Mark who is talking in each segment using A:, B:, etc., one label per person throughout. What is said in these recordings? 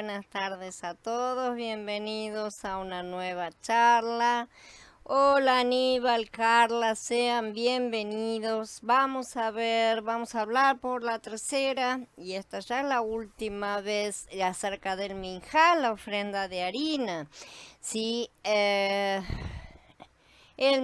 A: buenas tardes a todos, bienvenidos a una nueva charla. Hola Aníbal, Carla, sean bienvenidos. Vamos a hablar por la tercera y esta ya es la última vez acerca del minjá, la ofrenda de harina. Sí, el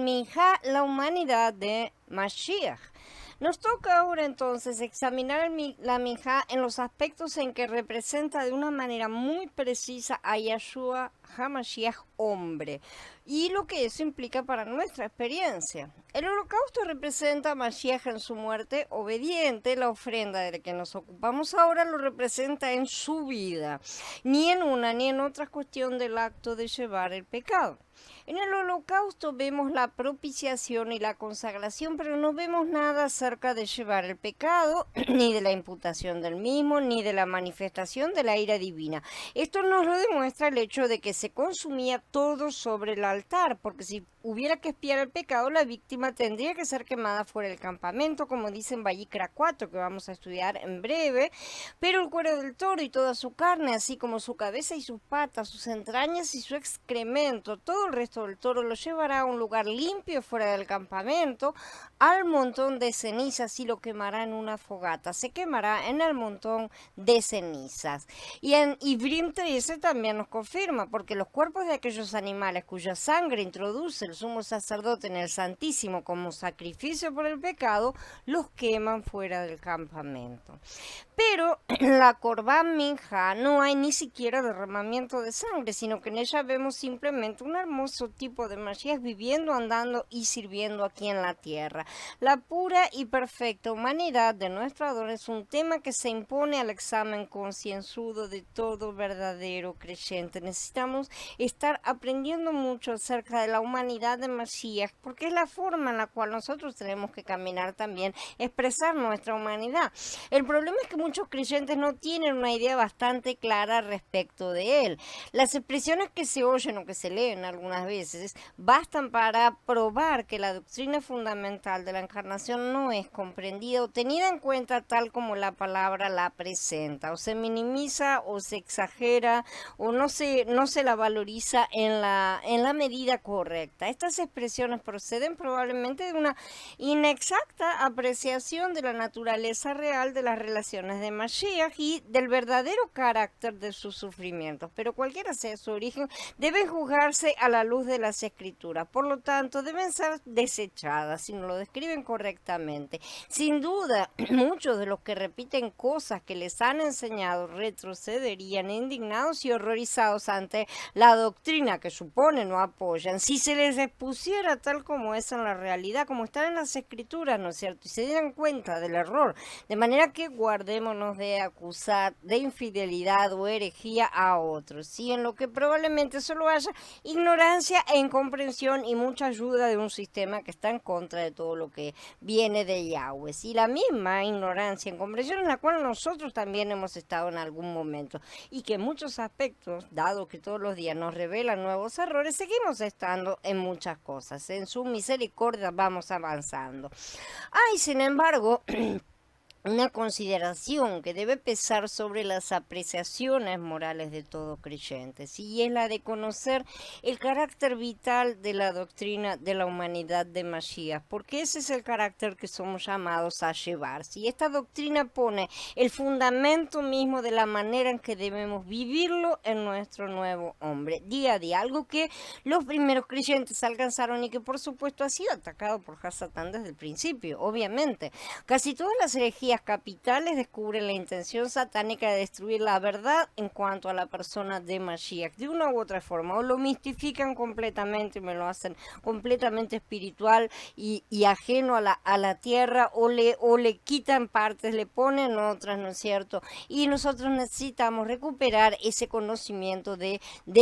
A: minjá, la humanidad de Mashiach. Nos toca ahora entonces examinar la minjá en los aspectos en que representa de una manera muy precisa a Yahshua HaMashiach hombre y lo que eso implica para nuestra experiencia. El holocausto representa a Mashiach en su muerte obediente, la ofrenda de la que nos ocupamos ahora lo representa en su vida, ni en una ni en otra cuestión del acto de llevar el pecado. En el holocausto vemos la propiciación y la consagración, pero no vemos nada acerca de llevar el pecado, ni de la imputación del mismo, ni de la manifestación de la ira divina. Esto nos lo demuestra el hecho de que se consumía todo sobre el altar, porque si hubiera que expiar el pecado, la víctima tendría que ser quemada fuera del campamento, como dice en Vayikra 4, que vamos a estudiar en breve, pero el cuero del toro y toda su carne, así como su cabeza y sus patas, sus entrañas y su excremento, todo el resto del toro lo llevará a un lugar limpio fuera del campamento, al montón de cenizas y lo quemará en una fogata. Se quemará en el montón de cenizas. Y en Ivrim 13 también nos confirma, porque los cuerpos de aquellos animales cuya sangre introduce el sumo sacerdote en el Santísimo como sacrificio por el pecado, los queman fuera del campamento. Pero en la Corban Minja no hay ni siquiera derramamiento de sangre, sino que en ella vemos simplemente un hermoso tipo de Mashiach viviendo, andando y sirviendo aquí en la tierra. La pura y perfecta humanidad de nuestro Adón es un tema que se impone al examen concienzudo de todo verdadero creyente. Necesitamos estar aprendiendo mucho acerca de la humanidad de Mashiach, porque es la forma en la cual nosotros tenemos que caminar también, expresar nuestra humanidad. El problema es que muchos creyentes no tienen una idea bastante clara respecto de él. Las expresiones que se oyen o que se leen algunas veces bastan para probar que la doctrina fundamental de la encarnación no es comprendida o tenida en cuenta tal como la palabra la presenta, o se minimiza o se exagera o no se la valoriza en la medida correcta. Estas expresiones proceden probablemente de una inexacta apreciación de la naturaleza real de las relaciones de Mashiach y del verdadero carácter de sus sufrimientos, pero cualquiera sea su origen, deben juzgarse a la luz de las escrituras, por lo tanto deben ser desechadas si no lo describen correctamente. Sin duda, muchos de los que repiten cosas que les han enseñado retrocederían indignados y horrorizados ante la doctrina que supone no apoyan, si se les expusiera tal como es en la realidad, como están en las escrituras, ¿no es cierto? Y se dieran cuenta del error, de manera que guardémonos de acusar de infidelidad o herejía a otros, ¿sí? En lo que probablemente solo haya ignorancia e incomprensión y mucha ayuda de un sistema que está en contra de todo lo que viene de Yahweh, ¿sí? La misma ignorancia e incomprensión en la cual nosotros también hemos estado en algún momento y que en muchos aspectos, dado que todos los días nos revelan nuevos errores, seguimos estando en muchas cosas. En su misericordia vamos avanzando. Sin embargo, una consideración que debe pesar sobre las apreciaciones morales de todo creyente, ¿sí? Y es la de conocer el carácter vital de la doctrina de la humanidad de Mashiach, porque ese es el carácter que somos llamados a llevar. Si esta doctrina pone el fundamento mismo de la manera en que debemos vivirlo en nuestro nuevo hombre, día a día, algo que los primeros creyentes alcanzaron y que por supuesto ha sido atacado por Hasatán desde el principio, obviamente. Casi todas las herejías capitales descubren la intención satánica de destruir la verdad en cuanto a la persona de Mashiach, de una u otra forma, o lo mistifican completamente, me lo hacen completamente espiritual y ajeno a la tierra, o le quitan partes, le ponen otras, ¿no es cierto? Y nosotros necesitamos recuperar ese conocimiento de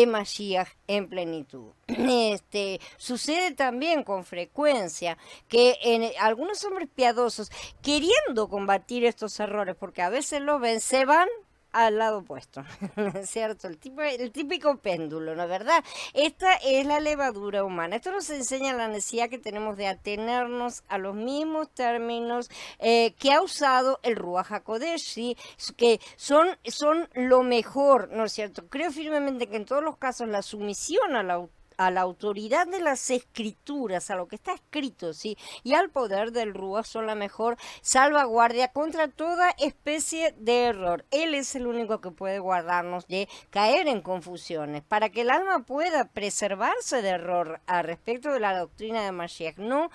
A: Mashiach en plenitud. Sucede también con frecuencia que en algunos hombres piadosos, queriendo combatir estos errores, porque a veces lo ven, se van al lado opuesto, ¿no es cierto? El típico péndulo, ¿no es verdad? Esta es la levadura humana. Esto nos enseña la necesidad que tenemos de atenernos a los mismos términos que ha usado el Ruach HaKodesh, ¿sí? Que son lo mejor, ¿no es cierto? Creo firmemente que en todos los casos la sumisión a la autoridad de las escrituras, a lo que está escrito, ¿sí? Y al poder del Ruach son la mejor salvaguardia contra toda especie de error. Él es el único que puede guardarnos de caer en confusiones, para que el alma pueda preservarse de error a respecto de la doctrina de Mashiach. No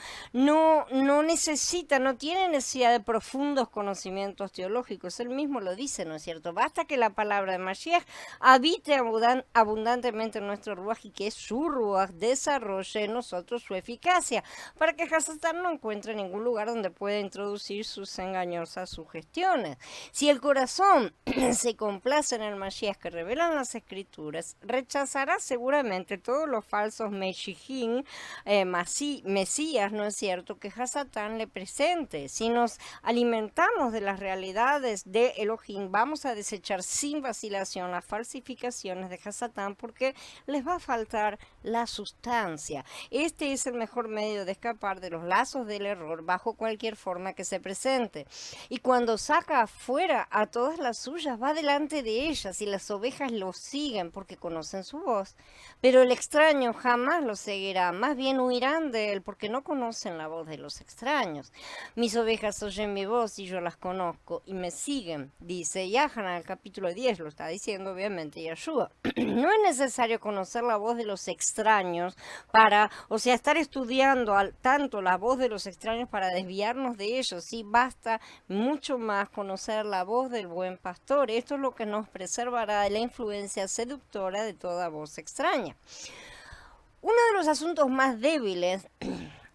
A: necesita, no tiene necesidad de profundos conocimientos teológicos. Él mismo lo dice, ¿no es cierto? Basta que la palabra de Mashiach habite abundantemente en nuestro Ruach y que su Ruach desarrolle en nosotros su eficacia, para que Hasatán no encuentre ningún lugar donde pueda introducir sus engañosas sugestiones. Si el corazón se complace en el Mashiach que revelan las escrituras, rechazará seguramente todos los falsos Meshijim, Mesías, ¿no es cierto?, que Hasatán le presente. Si nos alimentamos de las realidades de Elohim, vamos a desechar sin vacilación las falsificaciones de Hasatán, porque les va a faltar la sustancia. Este es el mejor medio de escapar de los lazos del error bajo cualquier forma que se presente. Y cuando saca afuera a todas las suyas, va delante de ellas y las ovejas lo siguen porque conocen su voz. Pero el extraño jamás lo seguirá, más bien huirán de él porque no conocen la voz de los extraños. Mis ovejas oyen mi voz y yo las conozco y me siguen, dice Yahanan en el capítulo 10, lo está diciendo obviamente Yeshua. No es necesario conocer la voz de los extraños estar estudiando tanto la voz de los extraños para desviarnos de ellos. Sí, basta mucho más conocer la voz del buen pastor. Esto es lo que nos preservará de la influencia seductora de toda voz extraña. Uno de los asuntos más débiles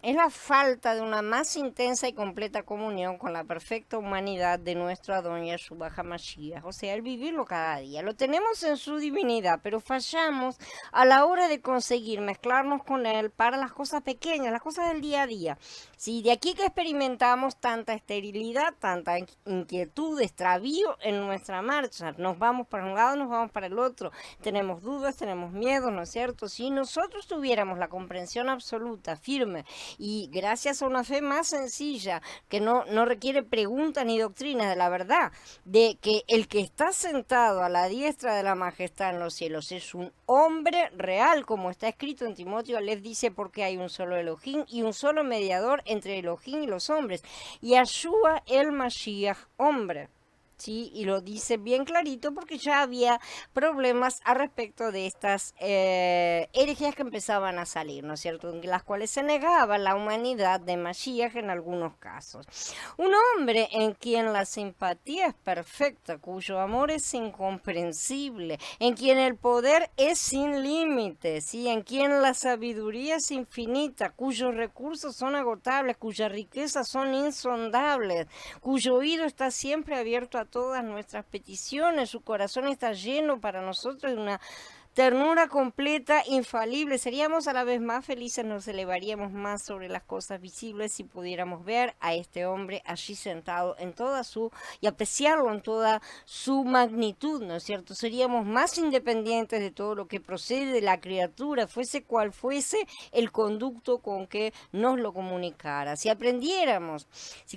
A: es la falta de una más intensa y completa comunión con la perfecta humanidad de nuestro Adón Yeshua HaMashiach, o sea, el vivirlo cada día. Lo tenemos en su divinidad, pero fallamos a la hora de conseguir mezclarnos con él para las cosas pequeñas, las cosas del día a día. Sí, de aquí que experimentamos tanta esterilidad, tanta inquietud, extravío en nuestra marcha. Nos vamos para un lado, nos vamos para el otro. Tenemos dudas, tenemos miedo, ¿no es cierto? Si nosotros tuviéramos la comprensión absoluta, firme, y gracias a una fe más sencilla, que no requiere preguntas ni doctrinas de la verdad, de que el que está sentado a la diestra de la majestad en los cielos es un hombre real, como está escrito en Timoteo, les dice, porque hay un solo Elohim y un solo mediador entre Elohim y los hombres, y Yeshua el Mashiach, hombre. Sí, y lo dice bien clarito porque ya había problemas al respecto de estas herejías que empezaban a salir, ¿no es cierto?, en las cuales se negaba la humanidad de Mashiach en algunos casos. Un hombre en quien la simpatía es perfecta, cuyo amor es incomprensible, en quien el poder es sin límites, ¿sí?, en quien la sabiduría es infinita, cuyos recursos son agotables, cuyas riquezas son insondables, cuyo oído está siempre abierto a todas nuestras peticiones, su corazón está lleno para nosotros de una ternura completa, infalible. Seríamos a la vez más felices, nos elevaríamos más sobre las cosas visibles si pudiéramos ver a este hombre allí sentado y apreciarlo en toda su magnitud, ¿no es cierto? Seríamos más independientes de todo lo que procede de la criatura, fuese cual fuese el conducto con que nos lo comunicara. Si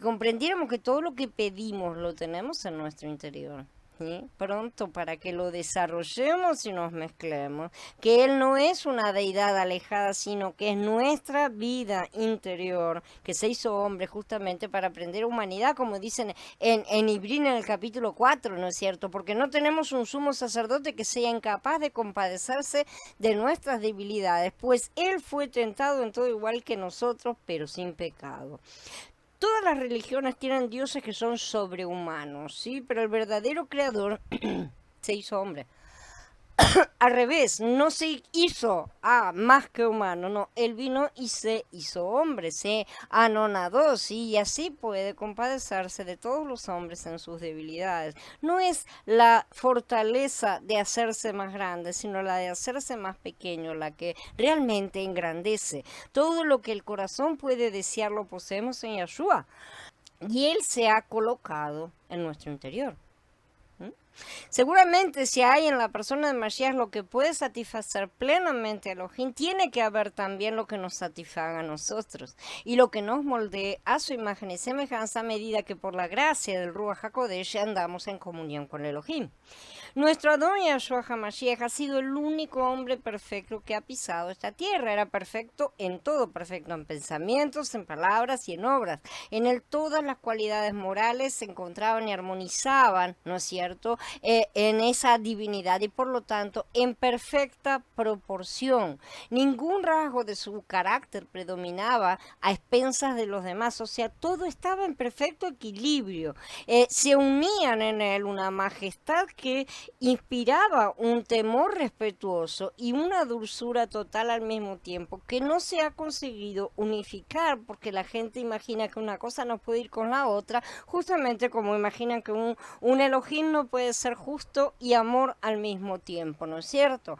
A: comprendiéramos que todo lo que pedimos lo tenemos en nuestro interior, ¿sí?, pronto para que lo desarrollemos y nos mezclemos, que Él no es una deidad alejada, sino que es nuestra vida interior, que se hizo hombre justamente para aprender humanidad, como dicen en Ibrín en el capítulo 4, ¿no es cierto?, porque no tenemos un sumo sacerdote que sea incapaz de compadecerse de nuestras debilidades, pues Él fue tentado en todo igual que nosotros, pero sin pecado. Todas las religiones tienen dioses que son sobrehumanos, ¿sí? Pero el verdadero creador se hizo hombre. Al revés, no se hizo más que humano, no, él vino y se hizo hombre, se anonadó, ¿sí? Y así puede compadecerse de todos los hombres en sus debilidades. No es la fortaleza de hacerse más grande, sino la de hacerse más pequeño, la que realmente engrandece. Todo lo que el corazón puede desear lo poseemos en Yeshua, y Él se ha colocado en nuestro interior. Seguramente si hay en la persona de Mashiach lo que puede satisfacer plenamente a Elohim, tiene que haber también lo que nos satisfaga a nosotros y lo que nos moldee a su imagen y semejanza a medida que por la gracia del Ruach HaKodesh andamos en comunión con Elohim. Nuestro Adón Yahshua HaMashiach ha sido el único hombre perfecto que ha pisado esta tierra. Era perfecto en todo, perfecto en pensamientos, en palabras y en obras. En él todas las cualidades morales se encontraban y armonizaban, ¿no es cierto?, en esa divinidad y por lo tanto en perfecta proporción. Ningún rasgo de su carácter predominaba a expensas de los demás, o sea, todo estaba en perfecto equilibrio. Se unían en él una majestad que inspiraba un temor respetuoso y una dulzura total al mismo tiempo, que no se ha conseguido unificar, porque la gente imagina que una cosa no puede ir con la otra, justamente como imaginan que un Elohim no puede ser justo y amor al mismo tiempo, ¿no es cierto?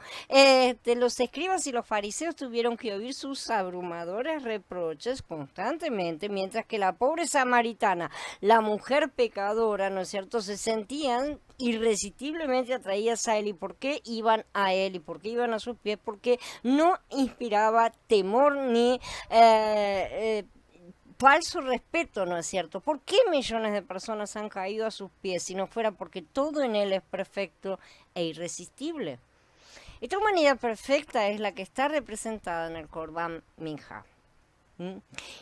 A: Los escribas y los fariseos tuvieron que oír sus abrumadores reproches constantemente, mientras que la pobre samaritana, la mujer pecadora, ¿no es cierto?, se sentían irresistiblemente atraídas a él. ¿Y por qué iban a él? ¿Y por qué iban a sus pies? Porque no inspiraba temor ni falso respeto, ¿no es cierto? ¿Por qué millones de personas han caído a sus pies si no fuera porque todo en él es perfecto e irresistible? Esta humanidad perfecta es la que está representada en el Corban Minja.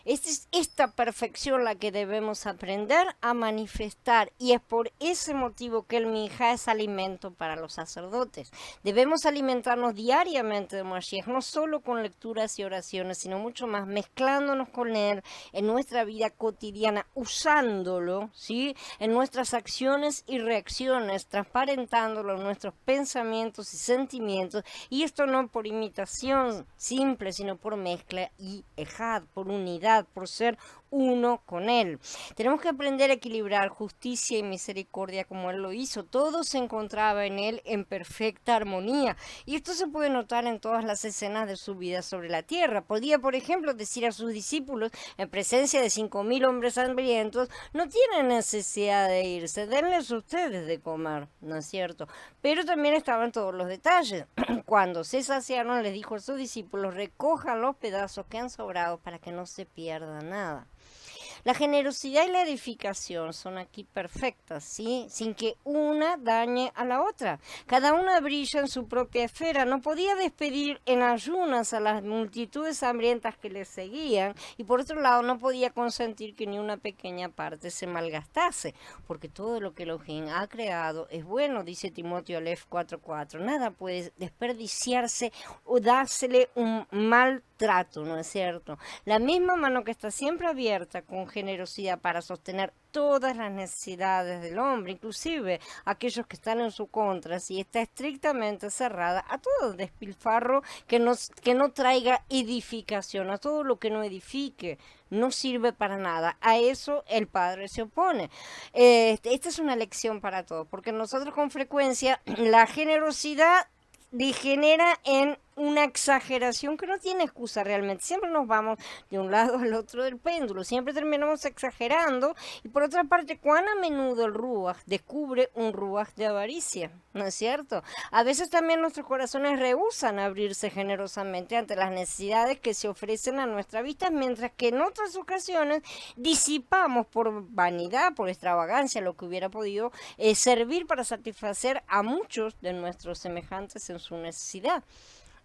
A: Es esta perfección la que debemos aprender a manifestar, y es por ese motivo que el minjá es alimento para los sacerdotes. Debemos alimentarnos diariamente de Mashiach, no solo con lecturas y oraciones, sino mucho más, mezclándonos con él en nuestra vida cotidiana, usándolo, ¿sí?, en nuestras acciones y reacciones, transparentándolo en nuestros pensamientos y sentimientos, y esto no por imitación simple, sino por mezcla y ejad, por unidad, por ser uno con él. Tenemos que aprender a equilibrar justicia y misericordia como él lo hizo. Todo se encontraba en él en perfecta armonía, y esto se puede notar en todas las escenas de su vida sobre la tierra. Podía, por ejemplo, decir a sus discípulos, en presencia de 5.000 hombres hambrientos: no tienen necesidad de irse, denles ustedes de comer, ¿no es cierto? Pero también estaban todos los detalles. Cuando se saciaron, les dijo a sus discípulos: recojan los pedazos que han sobrado para que no se pierda nada. La generosidad y la edificación son aquí perfectas, ¿sí?, sin que una dañe a la otra. Cada una brilla en su propia esfera. No podía despedir en ayunas a las multitudes hambrientas que le seguían, y por otro lado no podía consentir que ni una pequeña parte se malgastase, porque todo lo que Elohim ha creado es bueno, dice Timoteo Aleph 4:4. Nada puede desperdiciarse o dársele un mal trato, ¿no es cierto? La misma mano que está siempre abierta con generosidad para sostener todas las necesidades del hombre, inclusive aquellos que están en su contra, si está estrictamente cerrada a todo despilfarro que no traiga edificación, a todo lo que no edifique, no sirve para nada. A eso el Padre se opone. Esta es una lección para todos, porque nosotros con frecuencia la generosidad degenera en una exageración que no tiene excusa realmente. Siempre nos vamos de un lado al otro del péndulo, siempre terminamos exagerando. Y por otra parte, cuán a menudo el Ruach descubre un Ruach de avaricia, ¿no es cierto? A veces también nuestros corazones rehúsan abrirse generosamente ante las necesidades que se ofrecen a nuestra vista, mientras que en otras ocasiones disipamos por vanidad, por extravagancia, lo que hubiera podido servir para satisfacer a muchos de nuestros semejantes en su necesidad.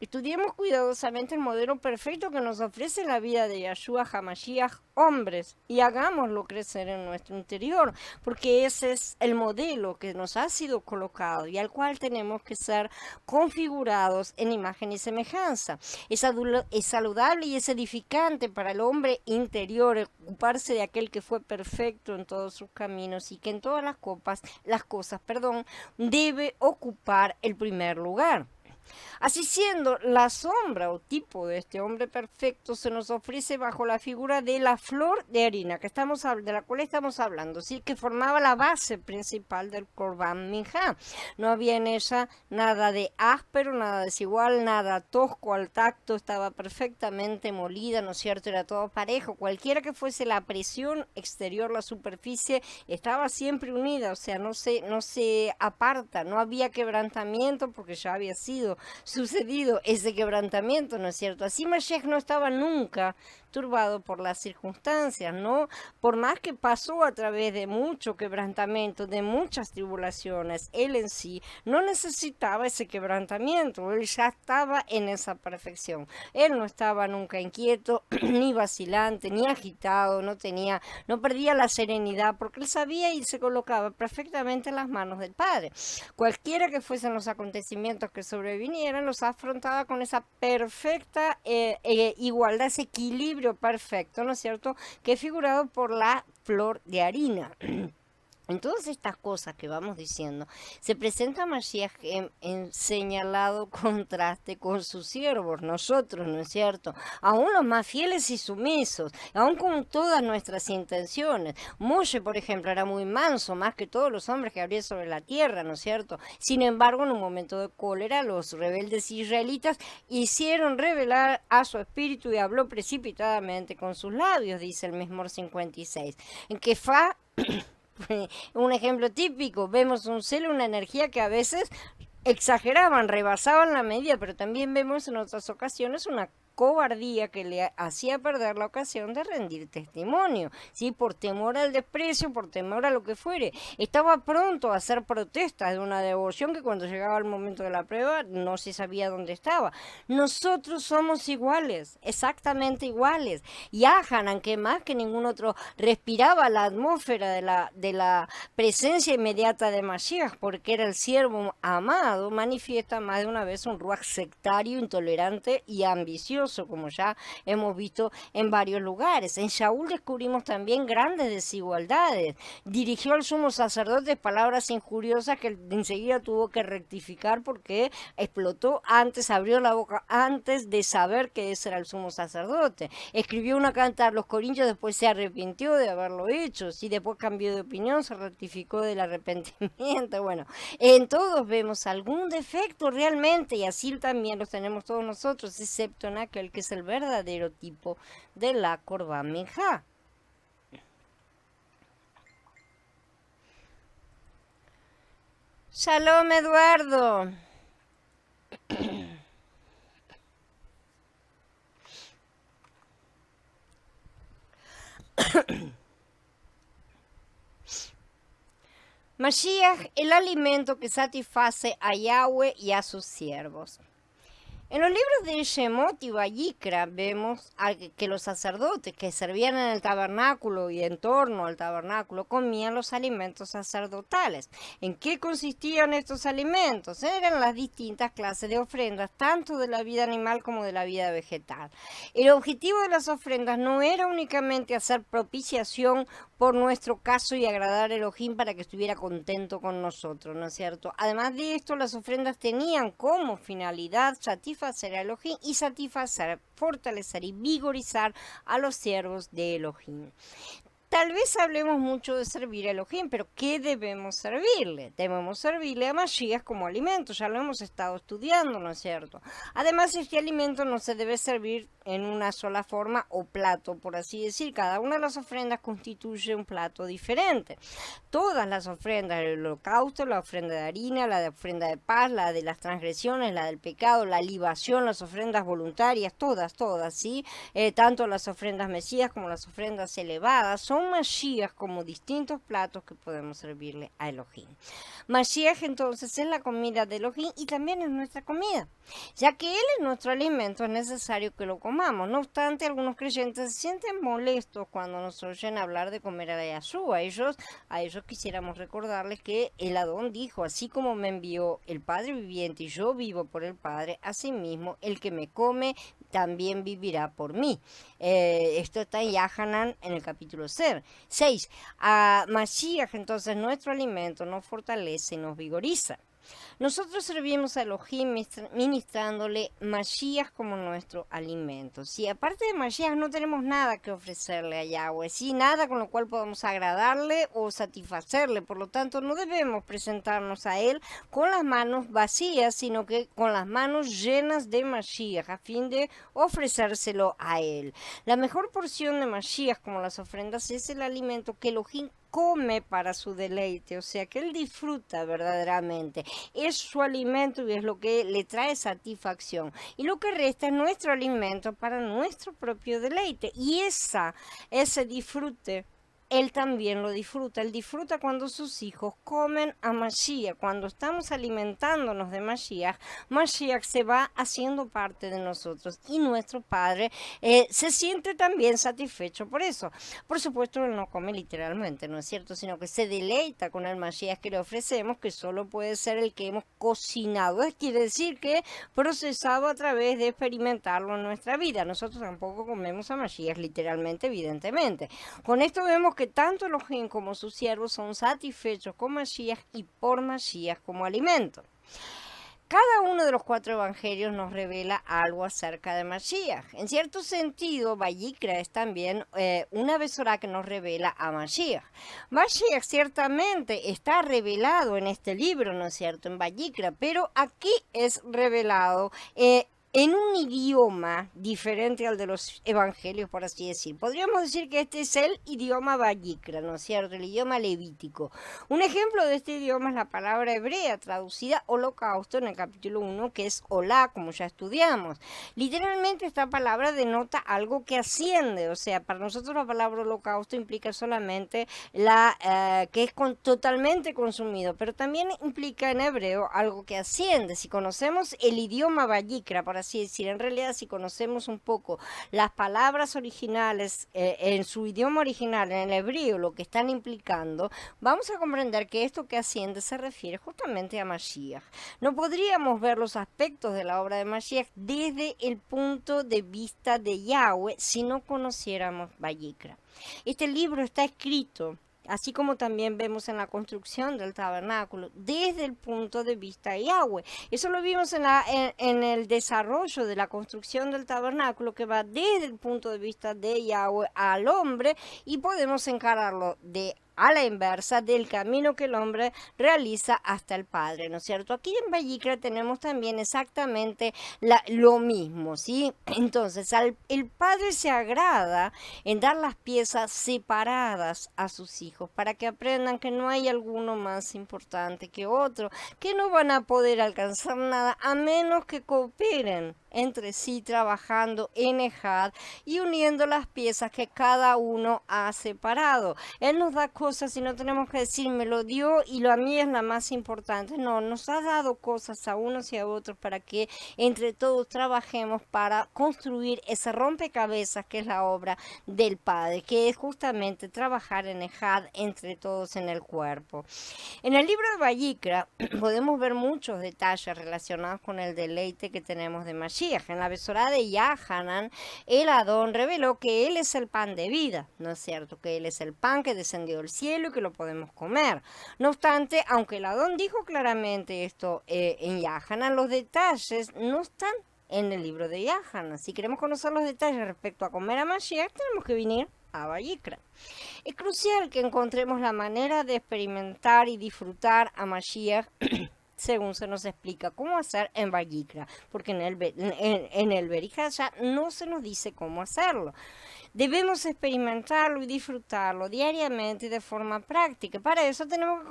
A: Estudiemos cuidadosamente el modelo perfecto que nos ofrece la vida de Yahshua HaMashiach, hombres, y hagámoslo crecer en nuestro interior, porque ese es el modelo que nos ha sido colocado y al cual tenemos que ser configurados en imagen y semejanza. Es saludable y es edificante para el hombre interior ocuparse de aquel que fue perfecto en todos sus caminos y que en todas las cosas debe ocupar el primer lugar. Así siendo, la sombra o tipo de este hombre perfecto se nos ofrece bajo la figura de la flor de harina de la cual estamos hablando, ¿sí? Que formaba la base principal del Corban Minjá. No había en ella nada de áspero, nada desigual, nada tosco al tacto, estaba perfectamente molida, ¿no es cierto? Era todo parejo, cualquiera que fuese la presión exterior, la superficie, estaba siempre unida, o sea, no se aparta, no había quebrantamiento porque ya había sido sucedido ese quebrantamiento, ¿no es cierto? Así Mashiach no estaba nunca turbado por las circunstancias, ¿no? Por más que pasó a través de mucho quebrantamiento, de muchas tribulaciones, él en sí no necesitaba ese quebrantamiento, él ya estaba en esa perfección. Él no estaba nunca inquieto, ni vacilante, ni agitado, no perdía la serenidad, porque él sabía y se colocaba perfectamente en las manos del Padre. Cualquiera que fuesen los acontecimientos que sobrevinieran, los afrontaba con esa perfecta igualdad, ese equilibrio perfecto, ¿no es cierto?, que es figurado por la flor de harina. En todas estas cosas que vamos diciendo, se presenta Mashiach en señalado contraste con sus siervos, nosotros, ¿no es cierto? Aún los más fieles y sumisos, aún con todas nuestras intenciones. Moshe, por ejemplo, era muy manso, más que todos los hombres que habría sobre la tierra, ¿no es cierto? Sin embargo, en un momento de cólera, los rebeldes israelitas hicieron revelar a su espíritu y habló precipitadamente con sus labios, dice el Mismor 56. En que un ejemplo típico, vemos un celo, una energía que a veces exageraban, rebasaban la medida, pero también vemos en otras ocasiones una cobardía que le hacía perder la ocasión de rendir testimonio, ¿sí? Por temor al desprecio, por temor a lo que fuere. Estaba pronto a hacer protestas de una devoción que cuando llegaba el momento de la prueba no se sabía dónde estaba. Nosotros somos iguales, exactamente iguales. Y Hanan, que más que ningún otro respiraba la atmósfera de la presencia inmediata de Mashiach, porque era el siervo amado, manifiesta más de una vez un ruaj sectario, intolerante y ambicioso, como ya hemos visto en varios lugares. En Shaul descubrimos también grandes desigualdades. Dirigió al sumo sacerdote palabras injuriosas que enseguida tuvo que rectificar porque explotó antes, abrió la boca antes de saber que ese era el sumo sacerdote. Escribió una carta a los corintios, después se arrepintió de haberlo hecho, sí, después cambió de opinión, se rectificó del arrepentimiento. Bueno, en todos vemos algún defecto realmente, y así también los tenemos todos nosotros, excepto en aquel que es el verdadero tipo de la Corban Minjá. Shalom, Eduardo. Mashiach, el alimento que satisface a Yahweh y a sus siervos. En los libros de Shemot y Vayikra vemos que los sacerdotes que servían en el tabernáculo y en torno al tabernáculo comían los alimentos sacerdotales. ¿En qué consistían estos alimentos? Eran las distintas clases de ofrendas, tanto de la vida animal como de la vida vegetal. El objetivo de las ofrendas no era únicamente hacer propiciación por nuestro caso y agradar a Elohim para que estuviera contento con nosotros, ¿no es cierto? Además de esto, las ofrendas tenían como finalidad satisfacer a Elohim y satisfacer, fortalecer y vigorizar a los siervos de Elohim. Tal vez hablemos mucho de servir a Elohim, pero ¿qué debemos servirle? Debemos servirle a Mashiach como alimento, ya lo hemos estado estudiando, ¿no es cierto? Además, este alimento no se debe servir en una sola forma o plato, por así decir. Cada una de las ofrendas constituye un plato diferente. Todas las ofrendas, el holocausto, la ofrenda de harina, la de ofrenda de paz, la de las transgresiones, la del pecado, la libación, las ofrendas voluntarias, todas, ¿sí? Tanto las ofrendas mesías como las ofrendas elevadas son Mashiach como distintos platos que podemos servirle a Elohim. Mashiach entonces es la comida de Elohim y también es nuestra comida. Ya que Él es nuestro alimento, es necesario que lo comamos. No obstante, algunos creyentes se sienten molestos cuando nos oyen hablar de comer a Yahshua. A ellos quisiéramos recordarles que el Adón dijo, así como me envió el Padre viviente y yo vivo por el Padre, asimismo el que me come también vivirá por mí. Esto está en Yahanan en el capítulo 6. A Mashiach, entonces, nuestro alimento nos fortalece y nos vigoriza. Nosotros servimos a Elohim ministrándole Mashiach como nuestro alimento. Si aparte de Mashiach no tenemos nada que ofrecerle a Yahweh, ¿sí? Nada con lo cual podamos agradarle o satisfacerle. Por lo tanto, no debemos presentarnos a Él con las manos vacías, sino que con las manos llenas de Mashiach, a fin de ofrecérselo a Él. La mejor porción de Mashiach, como las ofrendas, es el alimento que Elohim come para su deleite, o sea que él disfruta verdaderamente, es su alimento y es lo que le trae satisfacción, y lo que resta es nuestro alimento para nuestro propio deleite, y ese disfrute él también lo disfruta. Él disfruta cuando sus hijos comen a Mashiach. Cuando estamos alimentándonos de Mashiach, Mashiach se va haciendo parte de nosotros y nuestro Padre se siente también satisfecho por eso. Por supuesto, él no come literalmente, ¿no es cierto? Sino que se deleita con el Mashiach que le ofrecemos, que solo puede ser el que hemos cocinado. Quiere decir que procesado a través de experimentarlo en nuestra vida. Nosotros tampoco comemos a Mashiach literalmente, evidentemente. Con esto vemos que tanto Elohim como sus siervos son satisfechos con Mashiach y por Mashiach como alimento. Cada uno de los 4 evangelios nos revela algo acerca de Mashiach. En cierto sentido, Vayikra es también una besorá que nos revela a Mashiach. Mashiach ciertamente está revelado en este libro, ¿no es cierto?, en Vayikra, pero aquí es revelado en un idioma diferente al de los evangelios, por así decir. Podríamos decir que este es el idioma Vayikra, ¿no es cierto?, el idioma levítico. Un ejemplo de este idioma es la palabra hebrea traducida holocausto en el capítulo 1, que es olá, como ya estudiamos. Literalmente esta palabra denota algo que asciende, o sea, para nosotros la palabra holocausto implica solamente que es totalmente consumido, pero también implica en hebreo algo que asciende. Si conocemos el idioma Vayikra, por así decir, en realidad si conocemos un poco las palabras originales en su idioma original, en el hebreo, lo que están implicando, vamos a comprender que esto que asciende se refiere justamente a Mashiach. No podríamos ver los aspectos de la obra de Mashiach desde el punto de vista de Yahweh si no conociéramos Vayikra. Este libro está escrito, así como también vemos en la construcción del tabernáculo, desde el punto de vista de Yahweh. Eso lo vimos en el desarrollo de la construcción del tabernáculo, que va desde el punto de vista de Yahweh al hombre, y podemos encararlo a la inversa del camino que el hombre realiza hasta el Padre, ¿no es cierto? Aquí en Vayikra tenemos también exactamente lo mismo, ¿sí? Entonces, el Padre se agrada en dar las piezas separadas a sus hijos para que aprendan que no hay alguno más importante que otro, que no van a poder alcanzar nada a menos que cooperen entre sí, trabajando en Ejad y uniendo las piezas que cada uno ha separado. Él nos da cosas y no tenemos que decir me lo dio y a mí es la más importante. No, nos ha dado cosas a unos y a otros para que entre todos trabajemos para construir ese rompecabezas que es la obra del Padre, que es justamente trabajar en Ejad entre todos en el cuerpo. En el libro de Vayikra podemos ver muchos detalles relacionados con el deleite que tenemos de Mashiach. En la besorá de Yahanan, el Adón reveló que él es el pan de vida, ¿no es cierto? Que él es el pan que descendió del cielo y que lo podemos comer. No obstante, aunque el Adón dijo claramente esto en Yahanan, los detalles no están en el libro de Yahanan. Si queremos conocer los detalles respecto a comer a Mashiach, tenemos que venir a Vayikra. Es crucial que encontremos la manera de experimentar y disfrutar a Mashiach según se nos explica cómo hacer en Vayikra, porque en el Berihaya no se nos dice cómo hacerlo. Debemos experimentarlo y disfrutarlo diariamente y de forma práctica. Para eso tenemos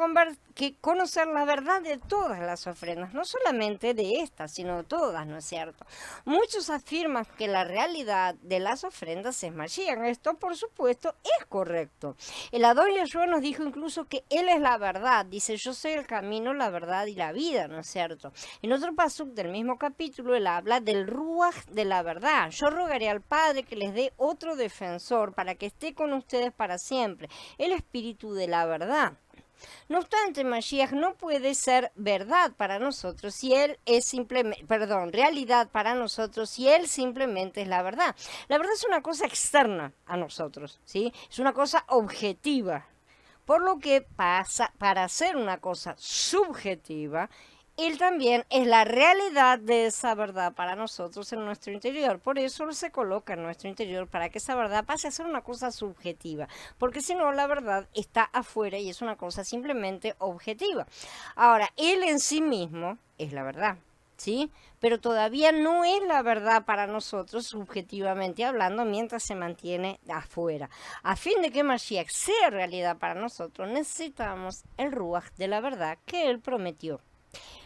A: que conocer la verdad de todas las ofrendas, no solamente de estas, sino de todas, ¿no es cierto? Muchos afirman que la realidad de las ofrendas es Mashiach. Esto, por supuesto, es correcto. El Adón Yeshua nos dijo incluso que Él es la verdad. Dice, yo soy el camino, la verdad y la vida, ¿no es cierto? En otro pasuk del mismo capítulo, Él habla del Ruach de la verdad. Yo rogaré al Padre que les dé otro defensor para que esté con ustedes para siempre, el Espíritu de la verdad. No obstante, Mashiach no puede ser verdad para nosotros si Él es realidad para nosotros si Él simplemente es la verdad. La verdad es una cosa externa a nosotros, ¿sí? Es una cosa objetiva. Por lo que para ser una cosa subjetiva, Él también es la realidad de esa verdad para nosotros en nuestro interior. Por eso se coloca en nuestro interior para que esa verdad pase a ser una cosa subjetiva. Porque si no, la verdad está afuera y es una cosa simplemente objetiva. Ahora, Él en sí mismo es la verdad. ¿Sí? Pero todavía no es la verdad para nosotros, subjetivamente hablando, mientras se mantiene afuera. A fin de que Mashiach sea realidad para nosotros, necesitamos el Ruach de la verdad que Él prometió.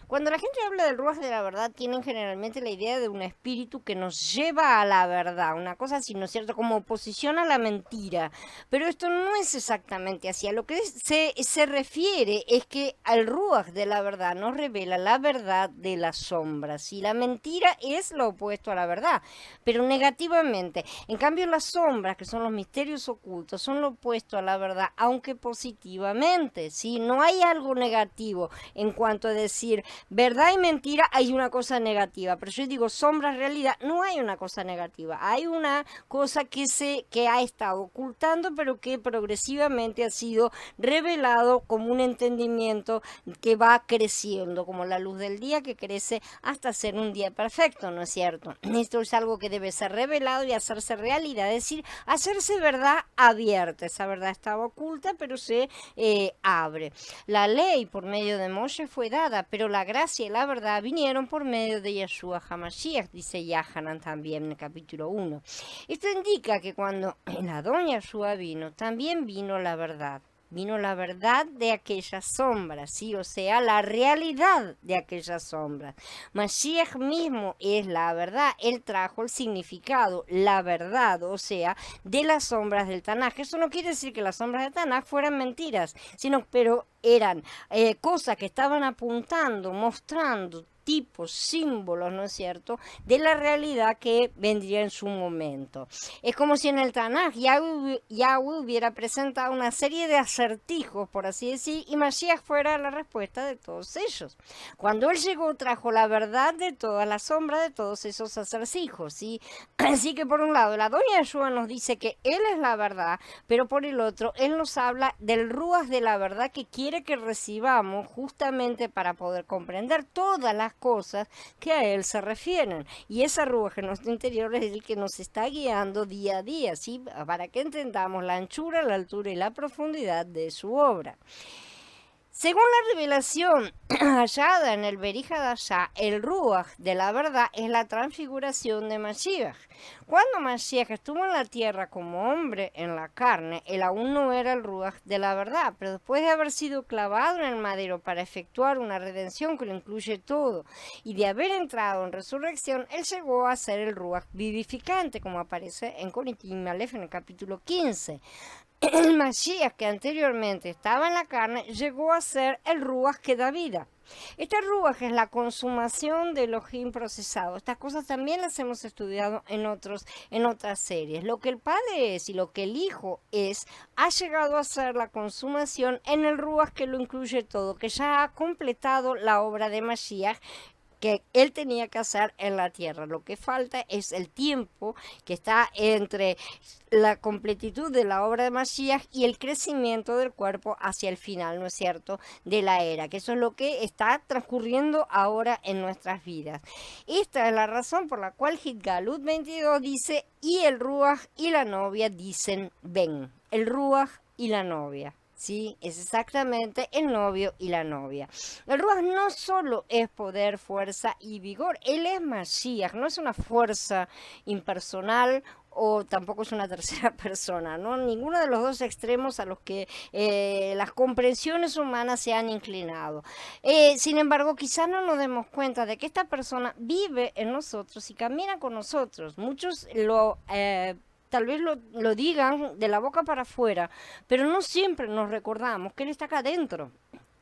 A: Cuando la gente habla del Ruach de la verdad, tienen generalmente la idea de un espíritu que nos lleva a la verdad, una cosa así, ¿no es cierto?, como oposición a la mentira. Pero esto no es exactamente así. A lo que se refiere es que al Ruach de la verdad nos revela la verdad de las sombras. Y la mentira es lo opuesto a la verdad, pero negativamente. En cambio, las sombras, que son los misterios ocultos, son lo opuesto a la verdad, aunque positivamente. ¿Sí? No hay algo negativo en cuanto a decir verdad y mentira, hay una cosa negativa, pero yo digo sombra, realidad, no hay una cosa negativa, hay una cosa que ha estado ocultando, pero que progresivamente ha sido revelado como un entendimiento que va creciendo, como la luz del día que crece hasta ser un día perfecto, ¿no es cierto? Esto es algo que debe ser revelado y hacerse realidad, es decir, hacerse verdad abierta. Esa verdad estaba oculta, pero se abre. La ley por medio de Moshe fue dada, pero la gracia y la verdad vinieron por medio de Yeshua HaMashiach, dice Yahanan también en el capítulo 1. Esto indica que cuando el Adón Yeshua vino, también vino la verdad. Vino la verdad de aquellas sombras, ¿sí? O sea, la realidad de aquellas sombras. Mashiach mismo es la verdad. Él trajo el significado, la verdad, o sea, de las sombras del Tanaj. Eso no quiere decir que las sombras del Tanaj fueran mentiras, pero eran cosas que estaban apuntando, mostrando tipos, símbolos, ¿no es cierto?, de la realidad que vendría en su momento. Es como si en el Tanaj Yahweh hubiera presentado una serie de acertijos, por así decir, y Mashiach fuera la respuesta de todos ellos. Cuando él llegó, trajo la verdad de toda la sombra de todos esos acertijos, ¿sí? Así que por un lado, la doña Yeshua nos dice que él es la verdad, pero por el otro, él nos habla del Ruach de la verdad que quiere que recibamos justamente para poder comprender todas las cosas que a él se refieren. Y ese Ruach en nuestro interior es el que nos está guiando día a día, ¿sí? Para que entendamos la anchura, la altura y la profundidad de su obra. Según la revelación hallada en el Berij Hadashah, el Ruach de la verdad es la transfiguración de Mashiach. Cuando Mashiach estuvo en la tierra como hombre en la carne, él aún no era el Ruach de la verdad, pero después de haber sido clavado en el madero para efectuar una redención que lo incluye todo, y de haber entrado en resurrección, él llegó a ser el Ruach vivificante, como aparece en Corintim Aleph en el capítulo 15. El Mashiach que anteriormente estaba en la carne llegó a ser el Ruach que da vida. Este Ruach es la consumación del Elohim procesado. Estas cosas también las hemos estudiado en otras series. Lo que el Padre es y lo que el Hijo es ha llegado a ser la consumación en el Ruach que lo incluye todo, que ya ha completado la obra de Mashiach que él tenía que hacer en la tierra. Lo que falta es el tiempo que está entre la completitud de la obra de Mashiach y el crecimiento del cuerpo hacia el final, ¿no es cierto?, de la era, que eso es lo que está transcurriendo ahora en nuestras vidas. Esta es la razón por la cual Hitgalut 22 dice, y el Ruach y la novia dicen, ven, el Ruach y la novia. Sí, es exactamente el novio y la novia. El Ruach no solo es poder, fuerza y vigor, él es Mashiach, no es una fuerza impersonal o tampoco es una tercera persona, ¿no? Ninguno de los dos extremos a los que las comprensiones humanas se han inclinado. Sin embargo, quizás no nos demos cuenta de que esta persona vive en nosotros y camina con nosotros. Muchos tal vez lo digan de la boca para afuera, pero no siempre nos recordamos que Él está acá adentro.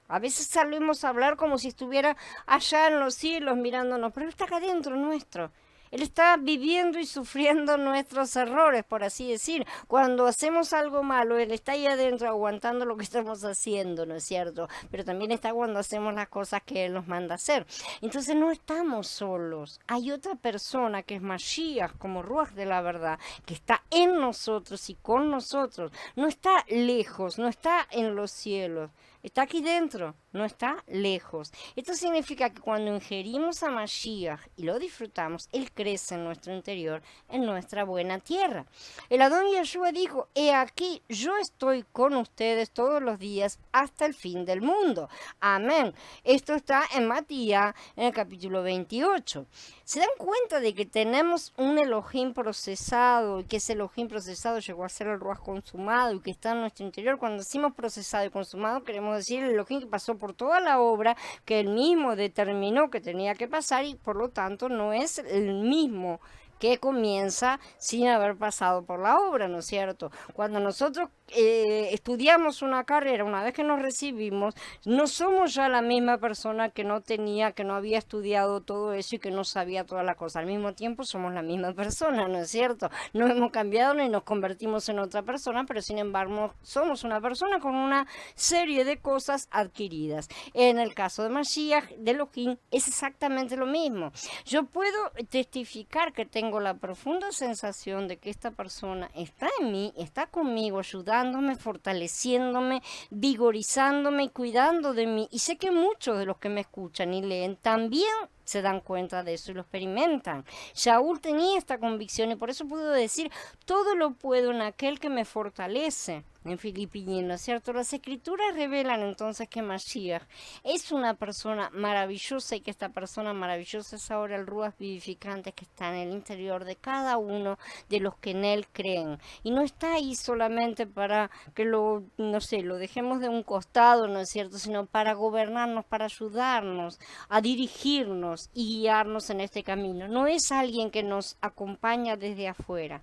A: A veces salimos a hablar como si estuviera allá en los cielos mirándonos, pero Él está acá adentro nuestro. Él está viviendo y sufriendo nuestros errores, por así decir. Cuando hacemos algo malo, Él está ahí adentro aguantando lo que estamos haciendo, ¿no es cierto? Pero también está cuando hacemos las cosas que Él nos manda hacer. Entonces no estamos solos. Hay otra persona que es Mashiach, como Ruach de la verdad, que está en nosotros y con nosotros. No está lejos, no está en los cielos. Está aquí dentro, no está lejos. Esto significa que cuando ingerimos a Mashiach y lo disfrutamos, Él crece en nuestro interior, en nuestra buena tierra. El Adón Yeshua dijo, he aquí, yo estoy con ustedes todos los días hasta el fin del mundo. Amén. Esto está en Matías, en el capítulo 28. ¿Se dan cuenta de que tenemos un Elohim procesado y que ese Elohim procesado llegó a ser el Ruach consumado y que está en nuestro interior? Cuando decimos procesado y consumado, queremos decir el Elohim que pasó por toda la obra que él mismo determinó que tenía que pasar y por lo tanto no es el mismo que comienza sin haber pasado por la obra, ¿no es cierto? Cuando nosotros estudiamos una carrera, una vez que nos recibimos, no somos ya la misma persona que no tenía, que no había estudiado todo eso y que no sabía todas las cosas. Al mismo tiempo somos la misma persona, ¿no es cierto? No hemos cambiado ni nos convertimos en otra persona, pero sin embargo somos una persona con una serie de cosas adquiridas. En el caso de Mashiach, de Elohim, es exactamente lo mismo. Yo puedo testificar que tengo la profunda sensación de que esta persona está en mí, está conmigo, ayudándome, fortaleciéndome, vigorizándome y cuidando de mí. Y sé que muchos de los que me escuchan y leen también se dan cuenta de eso y lo experimentan. Shaul tenía esta convicción y por eso pudo decir, todo lo puedo en aquel que me fortalece. En Filipenses, ¿no es cierto? Las escrituras revelan entonces que Mashiach es una persona maravillosa y que esta persona maravillosa es ahora el Ruach vivificante que está en el interior de cada uno de los que en él creen. Y no está ahí solamente para que lo, no sé, lo dejemos de un costado, ¿no es cierto? Sino para gobernarnos, para ayudarnos, a dirigirnos y guiarnos en este camino. No es alguien que nos acompaña desde afuera.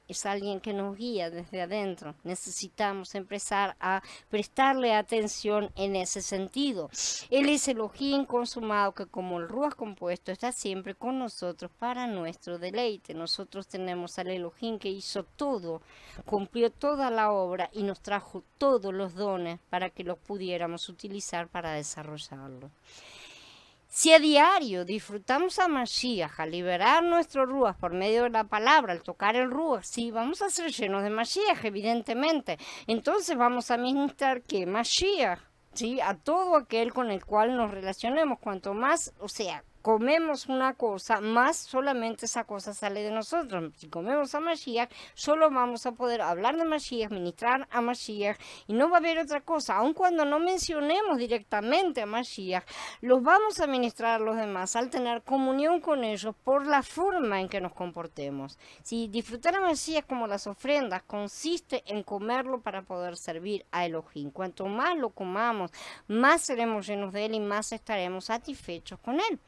A: Es alguien que nos guía desde adentro. Necesitamos empezar a prestarle atención en ese sentido. Él es el Elohim consumado que como el Ruach compuesto está siempre con nosotros para nuestro deleite. Nosotros tenemos al Elohim que hizo todo, cumplió toda la obra y nos trajo todos los dones para que los pudiéramos utilizar para desarrollarlo. Si a diario disfrutamos a Mashiach, al liberar nuestro Ruach por medio de la palabra, al tocar el Ruach, sí, vamos a ser llenos de Mashiach, evidentemente. Entonces vamos a ministrar que Mashiach, sí, a todo aquel con el cual nos relacionemos. Cuanto más, o sea, comemos una cosa, más solamente esa cosa sale de nosotros. Si comemos a Mashiach, solo vamos a poder hablar de Mashiach, ministrar a Mashiach, y no va a haber otra cosa. Aun cuando no mencionemos directamente a Mashiach, los vamos a ministrar a los demás al tener comunión con ellos por la forma en que nos comportemos. Si disfrutar a Mashiach como las ofrendas consiste en comerlo para poder servir a Elohim. Cuanto más lo comamos, más seremos llenos de él y más estaremos satisfechos con él.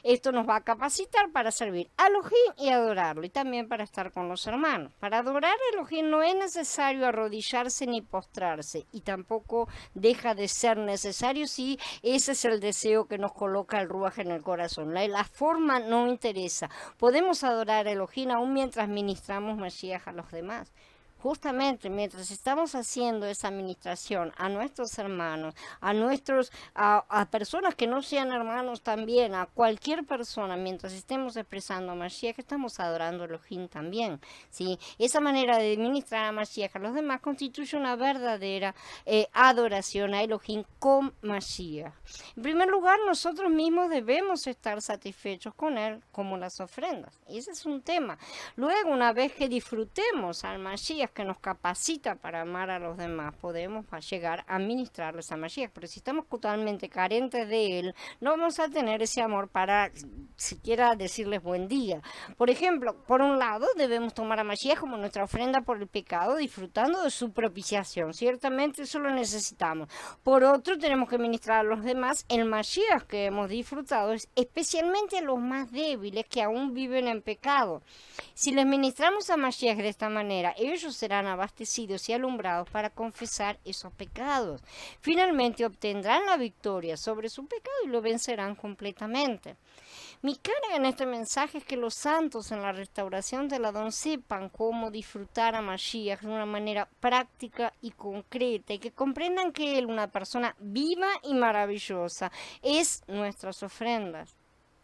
A: Esto nos va a capacitar para servir a Elohim y adorarlo, y también para estar con los hermanos. Para adorar a Elohim no es necesario arrodillarse ni postrarse, y tampoco deja de ser necesario si ese es el deseo que nos coloca el Ruach en el corazón. La forma no interesa. Podemos adorar a Elohim aún mientras ministramos Mashiach a los demás. Justamente mientras estamos haciendo esa administración a nuestros hermanos, a personas que no sean hermanos también, a cualquier persona, mientras estemos expresando a Mashiach, estamos adorando a Elohim también, ¿sí? Esa manera de ministrar a Mashiach a los demás constituye una verdadera adoración a Elohim con Mashiach. En primer lugar, nosotros mismos debemos estar satisfechos con él, como las ofrendas. Y ese es un tema. Luego, una vez que disfrutemos al Mashiach, que nos capacita para amar a los demás, podemos llegar a ministrarles a Mashiach. Pero si estamos totalmente carentes de él, no vamos a tener ese amor para siquiera decirles buen día. Por ejemplo, por un lado, debemos tomar a Mashiach como nuestra ofrenda por el pecado, disfrutando de su propiciación. Ciertamente eso lo necesitamos. Por otro, tenemos que ministrar a los demás el Mashiach que hemos disfrutado, especialmente a los más débiles que aún viven en pecado. Si les ministramos a Mashiach de esta manera, ellos serán abastecidos y alumbrados para confesar esos pecados. Finalmente obtendrán la victoria sobre su pecado y lo vencerán completamente. Mi carga en este mensaje es que los santos en la restauración del Adón sepan cómo disfrutar a Mashiach de una manera práctica y concreta, y que comprendan que él, una persona viva y maravillosa, es nuestras ofrendas.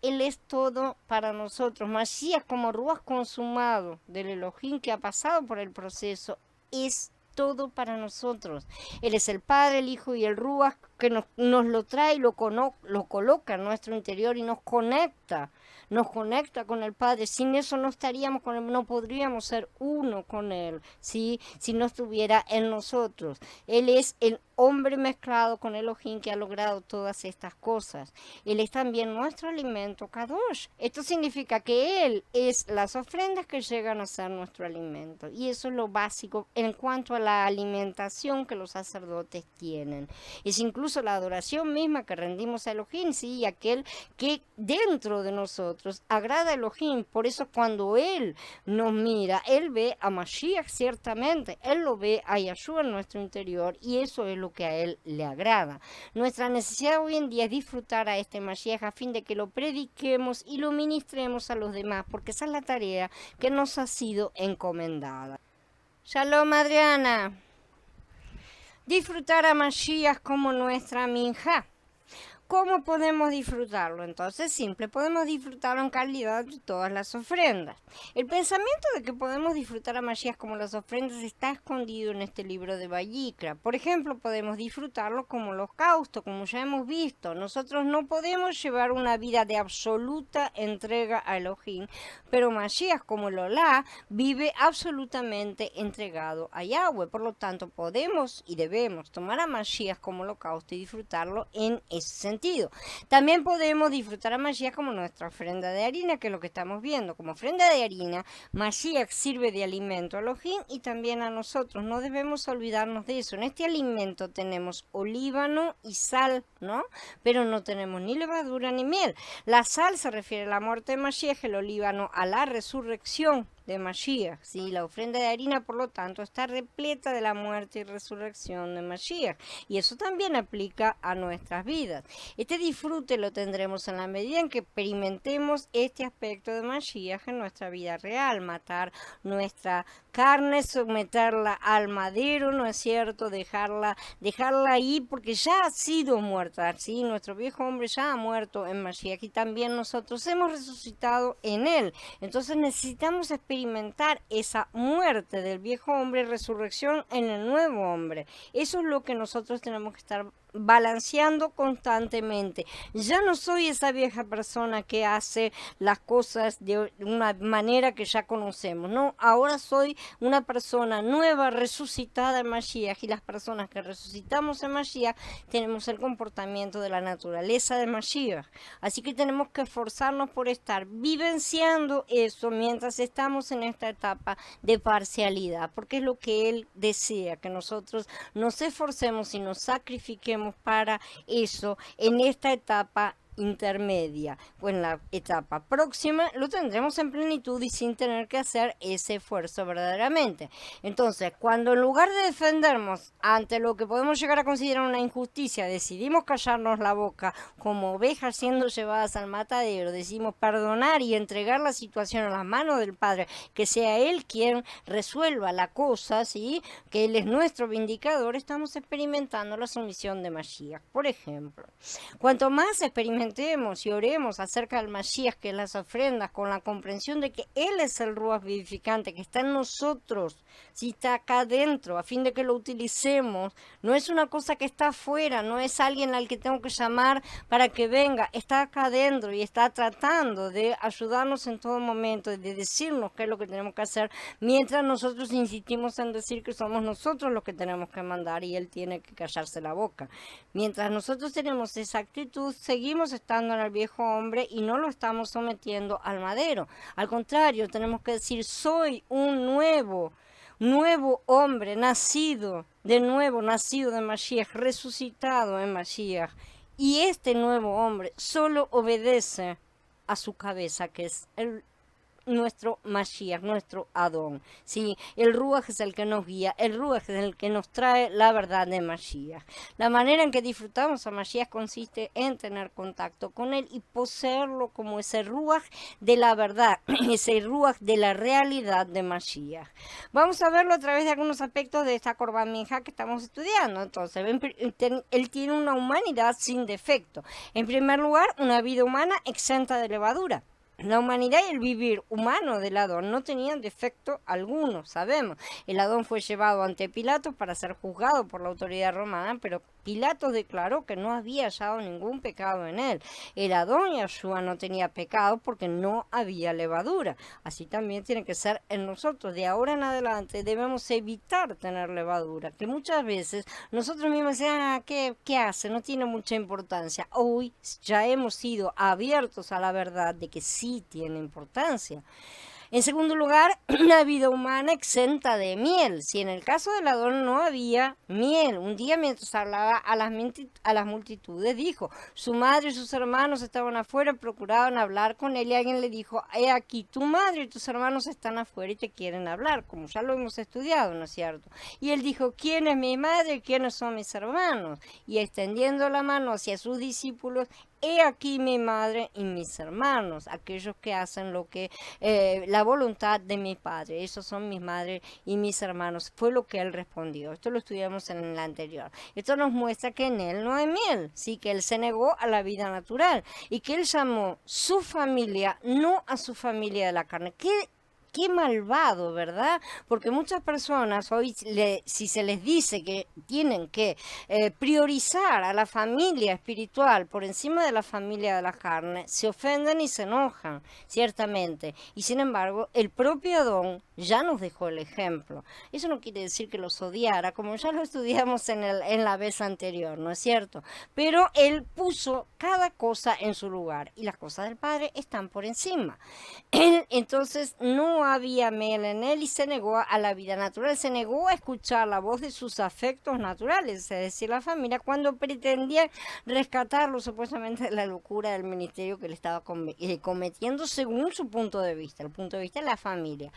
A: Él es todo para nosotros. Mashiach, como Ruach consumado del Elohim que ha pasado por el proceso, es todo para nosotros. Él es el Padre, el Hijo y el Ruach que nos lo trae y lo coloca en nuestro interior y nos conecta con el Padre. Sin eso no estaríamos con Él, no podríamos ser uno con Él, ¿sí? Si no estuviera en nosotros. Él es el hombre mezclado con Elohim que ha logrado todas estas cosas. Él es también nuestro alimento Kadosh. Esto significa que Él es las ofrendas que llegan a ser nuestro alimento. Y eso es lo básico en cuanto a la alimentación que los sacerdotes tienen. Es incluso la adoración misma que rendimos a Elohim, sí, aquel que dentro de nosotros agrada a Elohim. Por eso cuando Él nos mira, Él ve a Mashiach ciertamente, Él lo ve a Yahshua en nuestro interior y eso es lo que a Él le agrada. Nuestra necesidad hoy en día es disfrutar a este Mashiach a fin de que lo prediquemos y lo ministremos a los demás, porque esa es la tarea que nos ha sido encomendada. Shalom, Adriana. Disfrutar a Mashiach como nuestra minja. ¿Cómo podemos disfrutarlo? Entonces, simple, podemos disfrutarlo en calidad de todas las ofrendas. El pensamiento de que podemos disfrutar a Mashiach como las ofrendas está escondido en este libro de Vayikra. Por ejemplo, podemos disfrutarlo como holocausto, como ya hemos visto. Nosotros no podemos llevar una vida de absoluta entrega a Elohim, pero Mashiach, como el Olá, vive absolutamente entregado a Yahweh. Por lo tanto, podemos y debemos tomar a Mashiach como holocausto y disfrutarlo en ese sentido. También podemos disfrutar a Mashiach como nuestra ofrenda de harina, que es lo que estamos viendo. Como ofrenda de harina, Mashiach sirve de alimento a Elohim y también a nosotros. No debemos olvidarnos de eso. En este alimento tenemos olíbano y sal, ¿no? Pero no tenemos ni levadura ni miel. La sal se refiere a la muerte de Mashiach, el olíbano a la resurrección de Mashiach, ¿sí? La ofrenda de harina, por lo tanto, está repleta de la muerte y resurrección de Mashiach. Y eso también aplica a nuestras vidas. Este disfrute lo tendremos en la medida en que experimentemos este aspecto de Mashiach en nuestra vida real. Matar nuestra carne, someterla al madero, ¿no es cierto? Dejarla ahí porque ya ha sido muerta, ¿sí? Nuestro viejo hombre ya ha muerto en Mashiach y también nosotros hemos resucitado en él. Entonces necesitamos experimentar esa muerte del viejo hombre y resurrección en el nuevo hombre. Eso es lo que nosotros tenemos que estar balanceando constantemente. Ya no soy esa vieja persona que hace las cosas de una manera que ya conocemos, ¿no? Ahora soy una persona nueva, resucitada en Mashiach, y las personas que resucitamos en Mashiach tenemos el comportamiento de la naturaleza de Mashiach. Así que tenemos que esforzarnos por estar vivenciando eso mientras estamos en esta etapa de parcialidad, porque es lo que Él desea, que nosotros nos esforcemos y nos sacrifiquemos para eso en esta etapa intermedia. Pues en la etapa próxima lo tendremos en plenitud y sin tener que hacer ese esfuerzo verdaderamente. Entonces, cuando en lugar de defendernos ante lo que podemos llegar a considerar una injusticia, decidimos callarnos la boca como ovejas siendo llevadas al matadero, decidimos perdonar y entregar la situación a las manos del Padre, que sea Él quien resuelva la cosa, ¿sí? Que Él es nuestro vindicador, estamos experimentando la sumisión de Mashiach. Por ejemplo, cuanto más experimentemos y oremos acerca del Mashiach, que es las ofrendas, con la comprensión de que Él es el Ruach vivificante, que está en nosotros, si está acá adentro, a fin de que lo utilicemos. No es una cosa que está afuera, no es alguien al que tengo que llamar para que venga, está acá adentro y está tratando de ayudarnos en todo momento, de decirnos qué es lo que tenemos que hacer, mientras nosotros insistimos en decir que somos nosotros los que tenemos que mandar y Él tiene que callarse la boca. Mientras nosotros tenemos esa actitud, seguimos estando en el viejo hombre y no lo estamos sometiendo al madero. Al contrario, tenemos que decir, soy un nuevo hombre, nacido de nuevo, nacido de Mashiach, resucitado en Mashiach. Y este nuevo hombre solo obedece a su cabeza, que es nuestro Mashiach, nuestro Adón. Sí, el Ruach es el que nos guía, el Ruach es el que nos trae la verdad de Mashiach. La manera en que disfrutamos a Mashiach consiste en tener contacto con él y poseerlo como ese Ruach de la verdad, ese Ruach de la realidad de Mashiach. Vamos a verlo a través de algunos aspectos de esta Korban Minja que estamos estudiando. Entonces, él tiene una humanidad sin defecto. En primer lugar, una vida humana exenta de levadura. La humanidad y el vivir humano del Adón no tenían defecto alguno, sabemos. El Adón fue llevado ante Pilato para ser juzgado por la autoridad romana, pero Pilato declaró que no había hallado ningún pecado en él. El Adón Yahshua no tenía pecado porque no había levadura. Así también tiene que ser en nosotros. De ahora en adelante debemos evitar tener levadura, que muchas veces nosotros mismos decimos, ¿qué hace? No tiene mucha importancia. Hoy ya hemos sido abiertos a la verdad de que sí tiene importancia. En segundo lugar, una vida humana exenta de miel. Si en el caso del Adón no había miel, un día mientras hablaba a las multitudes dijo, su madre y sus hermanos estaban afuera, procuraban hablar con él y alguien le dijo, he aquí, tu madre y tus hermanos están afuera y te quieren hablar, como ya lo hemos estudiado, ¿no es cierto? Y él dijo, ¿quién es mi madre y quiénes son mis hermanos? Y extendiendo la mano hacia sus discípulos, he aquí mi madre y mis hermanos, aquellos que hacen lo que la voluntad de mi padre, esos son mis madres y mis hermanos, fue lo que él respondió. Esto lo estudiamos en el anterior. Esto nos muestra que en él no hay miel, sí, que él se negó a la vida natural y que él llamó su familia, no a su familia de la carne. Qué malvado, ¿verdad? Porque muchas personas hoy, si se les dice que tienen que priorizar a la familia espiritual por encima de la familia de la carne, se ofenden y se enojan, ciertamente. Y sin embargo, el propio Adón ya nos dejó el ejemplo. Eso no quiere decir que los odiara, como ya lo estudiamos en la vez anterior, ¿no es cierto? Pero él puso cada cosa en su lugar y las cosas del Padre están por encima. Él entonces no había miel en él y se negó a la vida natural, se negó a escuchar la voz de sus afectos naturales, es decir, la familia, cuando pretendía rescatarlo supuestamente de la locura del ministerio que le estaba cometiendo según su punto de vista, el punto de vista de la familia.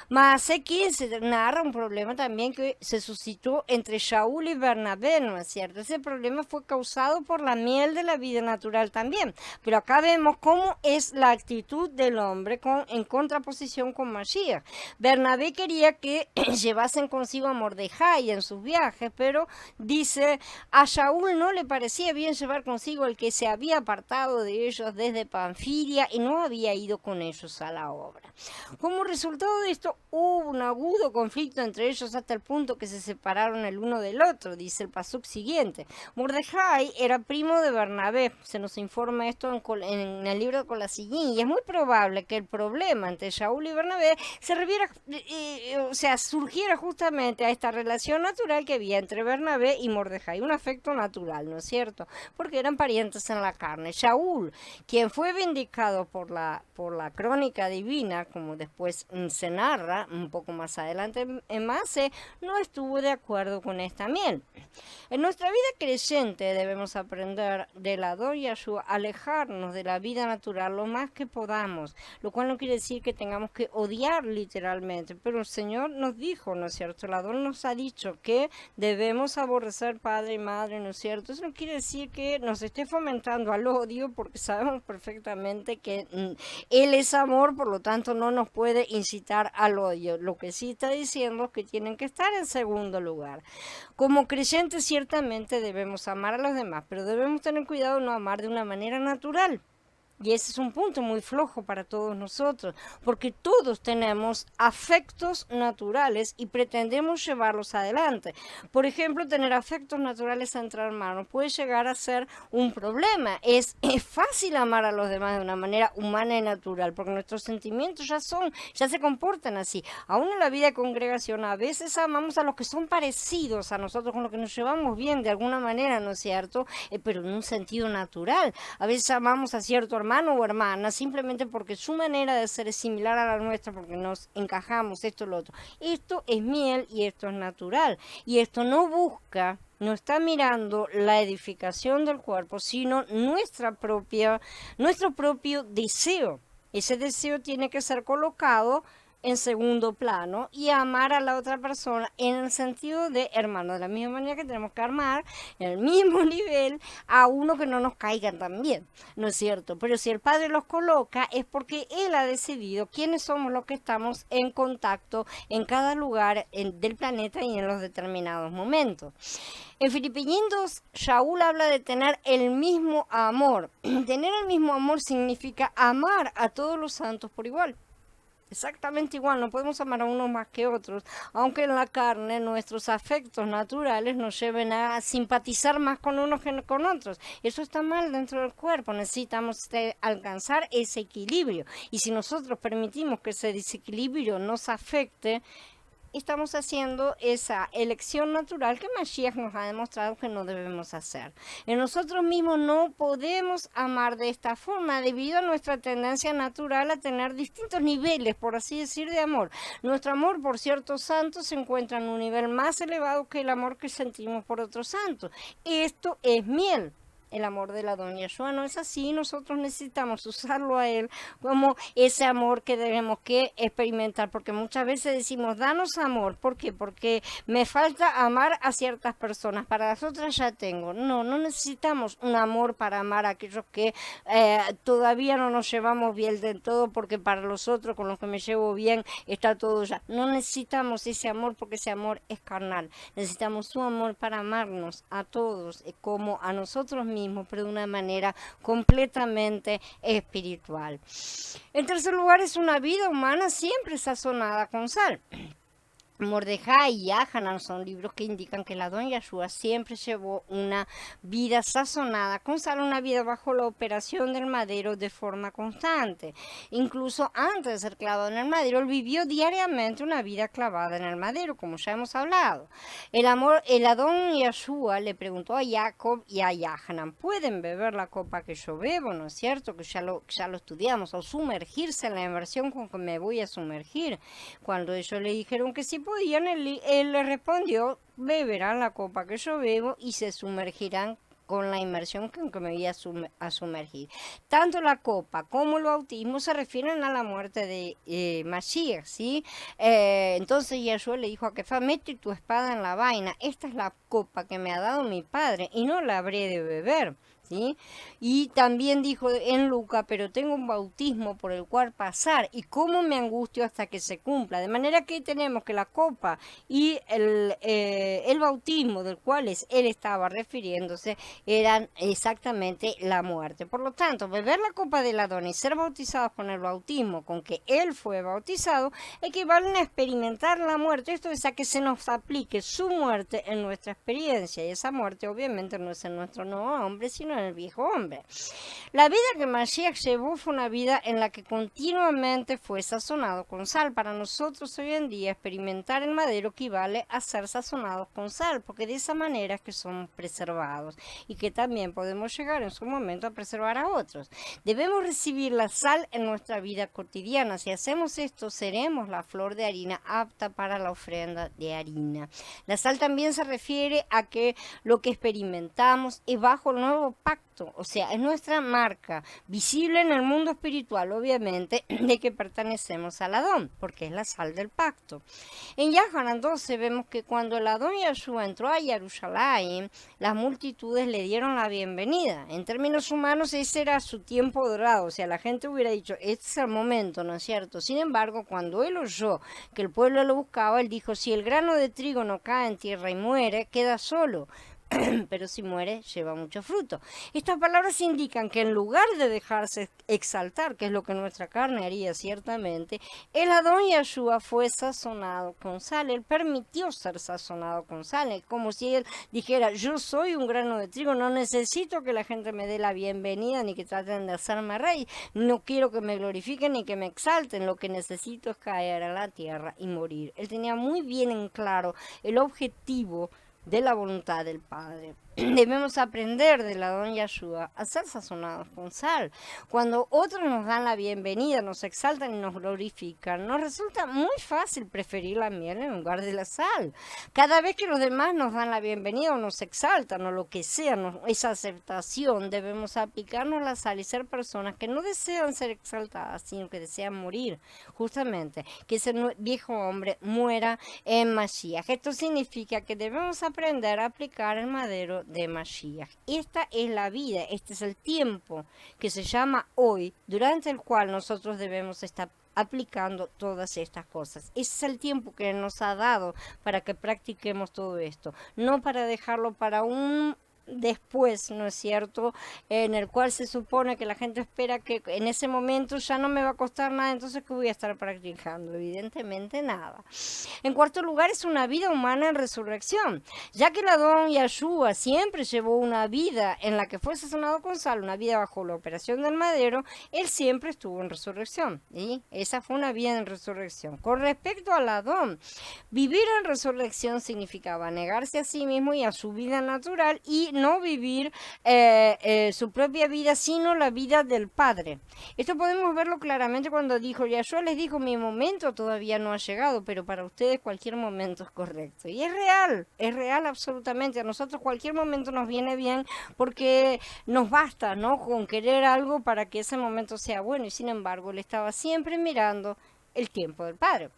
A: Mas aquí se narra un problema también que se suscitó entre Shaul y Bernabé, ¿no es cierto? Ese problema fue causado por la miel de la vida natural también, pero acá vemos cómo es la actitud del hombre en contraposición con Mashiach. Bernabé quería que llevasen consigo a Mordejai en sus viajes, pero dice, a Shaul no le parecía bien llevar consigo el que se había apartado de ellos desde Panfilia y no había ido con ellos a la obra. Como resultado de esto, hubo un agudo conflicto entre ellos hasta el punto que se separaron el uno del otro, dice el pasuk siguiente. Mordejai era primo de Bernabé, se nos informa esto en el libro de Colasillín, y es muy probable que el problema entre Shaul y Bernabé surgiera justamente a esta relación natural que había entre Bernabé y Mordejai, un afecto natural, ¿no es cierto? Porque eran parientes en la carne. Shaul, quien fue vindicado por la crónica divina, como después se narra un poco más adelante en Mase, no estuvo de acuerdo con esta miel. En nuestra vida creyente debemos aprender del Adón Yahshua, alejarnos de la vida natural lo más que podamos, lo cual no quiere decir que tengamos que odiar literalmente, pero el Señor nos dijo, ¿no es cierto? El Adón nos ha dicho que debemos aborrecer padre y madre, ¿no es cierto? Eso no quiere decir que nos esté fomentando al odio, porque sabemos perfectamente que Él es amor, por lo tanto no nos puede incitar al odio. Lo que sí está diciendo es que tienen que estar en segundo lugar. Como creyentes ciertamente debemos amar a los demás, pero debemos tener cuidado de no amar de una manera natural. Y ese es un punto muy flojo para todos nosotros, porque todos tenemos afectos naturales y pretendemos llevarlos adelante. Por ejemplo, tener afectos naturales entre hermanos puede llegar a ser un problema. Es fácil amar a los demás de una manera humana y natural, porque nuestros sentimientos ya se comportan así. Aún en la vida de congregación, a veces amamos a los que son parecidos a nosotros, con los que nos llevamos bien de alguna manera, ¿no es cierto? Pero en un sentido natural. A veces amamos a cierto hermano o hermana simplemente porque su manera de ser es similar a la nuestra, porque nos encajamos, esto, lo otro. Esto es miel y esto es natural. Y esto no está mirando la edificación del cuerpo, sino nuestro propio deseo. Ese deseo tiene que ser colocado en segundo plano y amar a la otra persona en el sentido de hermano, de la misma manera que tenemos que amar en el mismo nivel a uno que no nos caigan tan bien, ¿no es cierto? Pero si el Padre los coloca es porque Él ha decidido quiénes somos los que estamos en contacto en cada lugar del planeta y en los determinados momentos. En Filipenses 2, Shaul habla de tener el mismo amor. Tener el mismo amor significa amar a todos los santos por igual. Exactamente igual, no podemos amar a unos más que otros, aunque en la carne nuestros afectos naturales nos lleven a simpatizar más con unos que con otros. Eso está mal dentro del cuerpo, necesitamos alcanzar ese equilibrio. Y si nosotros permitimos que ese desequilibrio nos afecte, estamos haciendo esa elección natural que Mashiach nos ha demostrado que no debemos hacer. En nosotros mismos no podemos amar de esta forma debido a nuestra tendencia natural a tener distintos niveles, por así decir, de amor. Nuestro amor por ciertos santos se encuentra en un nivel más elevado que el amor que sentimos por otros santos. Esto es miel. El amor de la Don Yeshua no es así, nosotros necesitamos usarlo a Él como ese amor que debemos que experimentar, porque muchas veces decimos, danos amor, ¿por qué? Porque me falta amar a ciertas personas, para las otras ya tengo. No necesitamos un amor para amar a aquellos que todavía no nos llevamos bien del todo, porque para los otros con los que me llevo bien está todo ya. No necesitamos ese amor porque ese amor es carnal, necesitamos su amor para amarnos a todos como a nosotros mismos, pero de una manera completamente espiritual. En tercer lugar, es una vida humana siempre sazonada con sal. Mordejai y Yohanan son libros que indican que la Don Yeshua siempre llevó una vida sazonada con sal, una vida bajo la operación del madero de forma constante. Incluso antes de ser clavado en el madero, él vivió diariamente una vida clavada en el madero, como ya hemos hablado. El Adón Yeshua le preguntó a Jacob y a Yohanan, ¿pueden beber la copa que yo bebo? ¿No es cierto? Que ya lo estudiamos, o sumergirse en la inmersión con que me voy a sumergir. Cuando ellos le dijeron que sí podían, él le respondió, beberán la copa que yo bebo y se sumergirán con la inmersión con que me voy a sumergir. Tanto la copa como el bautismo se refieren a la muerte de Mashiach, ¿sí? Entonces Yeshua le dijo a Kefa, mete tu espada en la vaina, esta es la copa que me ha dado mi padre y no la habré de beber. ¿Sí? Y también dijo en Lucas, pero tengo un bautismo por el cual pasar y cómo me angustio hasta que se cumpla. De manera que tenemos que la copa y el bautismo del cual él estaba refiriéndose eran exactamente la muerte. Por lo tanto, beber la copa del Adón y ser bautizados con el bautismo con que él fue bautizado equivalen a experimentar la muerte. Esto es a que se nos aplique su muerte en nuestra experiencia, y esa muerte obviamente no es en nuestro nuevo hombre, sino en el viejo hombre. La vida que Mashiach llevó fue una vida en la que continuamente fue sazonado con sal. Para nosotros hoy en día experimentar el madero equivale a ser sazonados con sal, porque de esa manera es que somos preservados y que también podemos llegar en su momento a preservar a otros. Debemos recibir la sal en nuestra vida cotidiana. Si hacemos esto, seremos la flor de harina apta para la ofrenda de harina. La sal también se refiere a que lo que experimentamos es bajo el nuevo pacto, o sea, es nuestra marca visible en el mundo espiritual, obviamente, de que pertenecemos al Adón, porque es la sal del pacto. En Yohanan 12 vemos que cuando el Adón Yeshua entró a Jerusalén, las multitudes le dieron la bienvenida. En términos humanos, ese era su tiempo dorado, o sea, la gente hubiera dicho, este es el momento, ¿no es cierto? Sin embargo, cuando él oyó que el pueblo lo buscaba, él dijo, si el grano de trigo no cae en tierra y muere, queda solo. Pero si muere, lleva mucho fruto. Estas palabras indican que en lugar de dejarse exaltar, que es lo que nuestra carne haría ciertamente, el Adón Yeshua fue sazonado con sal. Él permitió ser sazonado con sal. Es como si él dijera, yo soy un grano de trigo, no necesito que la gente me dé la bienvenida, ni que traten de hacerme rey. No quiero que me glorifiquen ni que me exalten. Lo que necesito es caer a la tierra y morir. Él tenía muy bien en claro el objetivo de la voluntad del Padre. Debemos aprender del Adón Yahshua a ser sazonados con sal. Cuando otros nos dan la bienvenida, nos exaltan y nos glorifican, nos resulta muy fácil preferir la miel en lugar de la sal. Cada vez que los demás nos dan la bienvenida o nos exaltan o lo que sea, esa aceptación, debemos aplicarnos la sal y ser personas que no desean ser exaltadas, sino que desean morir. Justamente, que ese viejo hombre muera en Mashiach. Esto significa que debemos aprender a aplicar el madero de Mashiach. Esta es la vida, este es el tiempo que se llama hoy, durante el cual nosotros debemos estar aplicando todas estas cosas. Ese es el tiempo que nos ha dado para que practiquemos todo esto, no para dejarlo para un después, ¿no es cierto?, en el cual se supone que la gente espera que en ese momento ya no me va a costar nada, entonces ¿qué voy a estar practicando? Evidentemente nada. En cuarto lugar, es una vida humana en resurrección, ya que el Adón Yahshua siempre llevó una vida en la que fue sazonado con sal, una vida bajo la operación del madero, él siempre estuvo en resurrección, y esa fue una vida en resurrección. Con respecto al Adón, vivir en resurrección significaba negarse a sí mismo y a su vida natural y no vivir su propia vida, sino la vida del Padre. Esto podemos verlo claramente cuando dijo, Yahshua les dijo, mi momento todavía no ha llegado, pero para ustedes cualquier momento es correcto. Y es real absolutamente. A nosotros cualquier momento nos viene bien porque nos basta, ¿no?, con querer algo para que ese momento sea bueno. Y sin embargo, él estaba siempre mirando el tiempo del Padre.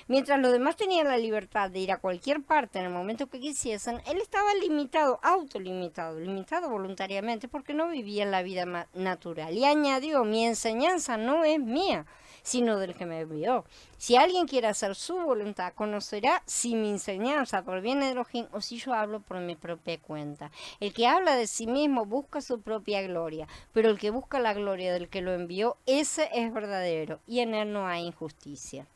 A: Mientras los demás tenían la libertad de ir a cualquier parte en el momento que quisiesen, él estaba limitado, limitado voluntariamente porque no vivía en la vida natural. Y añadió, mi enseñanza no es mía, sino del que me envió. Si alguien quiere hacer su voluntad, conocerá si mi enseñanza proviene de Elohim o si yo hablo por mi propia cuenta. El que habla de sí mismo busca su propia gloria, pero el que busca la gloria del que lo envió, ese es verdadero, y en él no hay injusticia.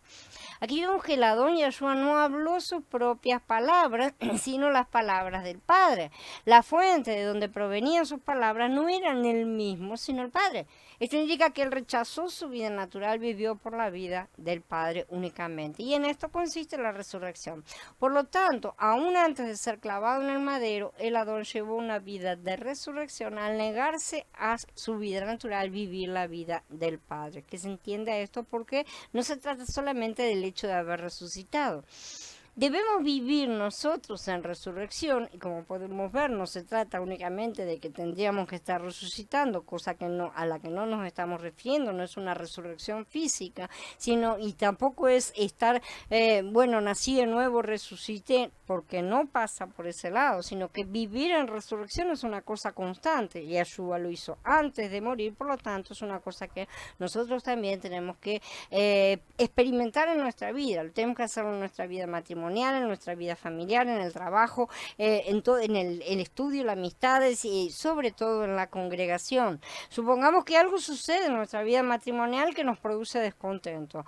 A: Aquí vemos que el Adón Yahshua no habló sus propias palabras, sino las palabras del Padre. La fuente de donde provenían sus palabras no eran él mismo, sino el Padre. Esto indica que él rechazó su vida natural, vivió por la vida del Padre únicamente. Y en esto consiste la resurrección. Por lo tanto, aún antes de ser clavado en el madero, el Adón llevó una vida de resurrección al negarse a su vida natural, vivir la vida del Padre. Que se entienda esto porque no se trata solamente del hecho de haber resucitado. Debemos vivir nosotros en resurrección, y como podemos ver, no se trata únicamente de que tendríamos que estar resucitando, cosa que no, a la que no nos estamos refiriendo, no es una resurrección física, sino, y tampoco es estar, nací de nuevo, resucité, porque no pasa por ese lado, sino que vivir en resurrección es una cosa constante, y Yahshua lo hizo antes de morir, por lo tanto es una cosa que nosotros también tenemos que experimentar en nuestra vida, lo tenemos que hacer en nuestra vida matrimonial, en nuestra vida familiar, en el trabajo, en el estudio, las amistades y sobre todo en la congregación. Supongamos que algo sucede en nuestra vida matrimonial que nos produce descontento.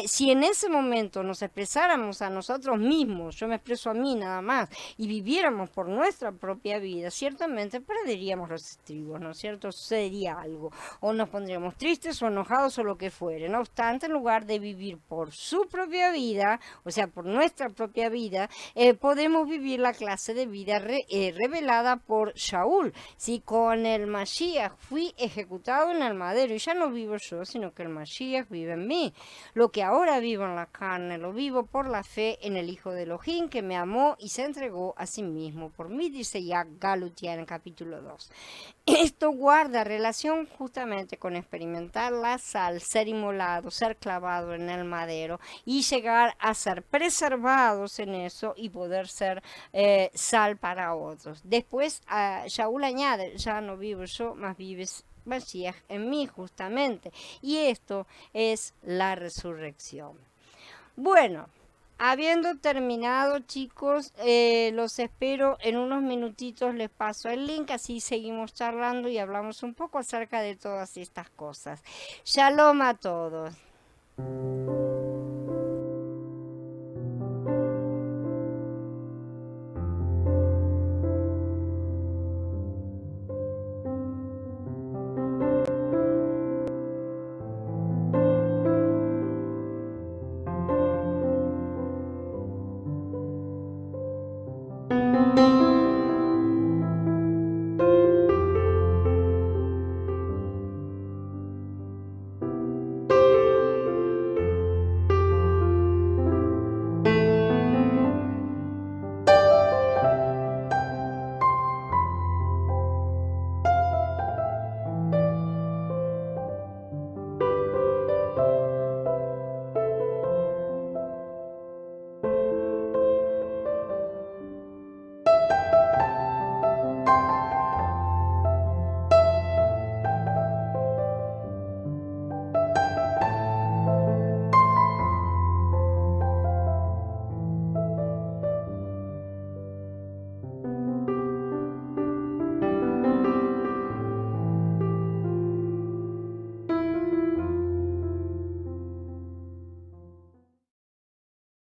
A: Si en ese momento nos expresáramos a nosotros mismos, yo me expreso a mí nada más, y viviéramos por nuestra propia vida, ciertamente perderíamos los estribos, ¿no es cierto? Sucedería algo, o nos pondríamos tristes o enojados o lo que fuere. No obstante, en lugar de vivir por su propia vida, o sea, por nuestra propia vida, podemos vivir la clase de vida revelada por Shaul. Si con el Mashiach fui ejecutado en el madero y ya no vivo yo, sino que el Mashiach vive en mí. Lo que ahora vivo en la carne, lo vivo por la fe en el Hijo de Elohim que me amó y se entregó a sí mismo por mí, dice ya Galutia en el capítulo 2. Esto guarda relación justamente con experimentar la sal, ser inmolado, ser clavado en el madero y llegar a ser preservados en eso y poder ser sal para otros. Después Shaul añade, ya no vivo yo, más vives Mashiach en mí justamente. Y esto es la resurrección. Bueno, habiendo terminado, chicos, los espero en unos minutitos, les paso el link, así seguimos charlando y hablamos un poco acerca de todas estas cosas. Shalom a todos.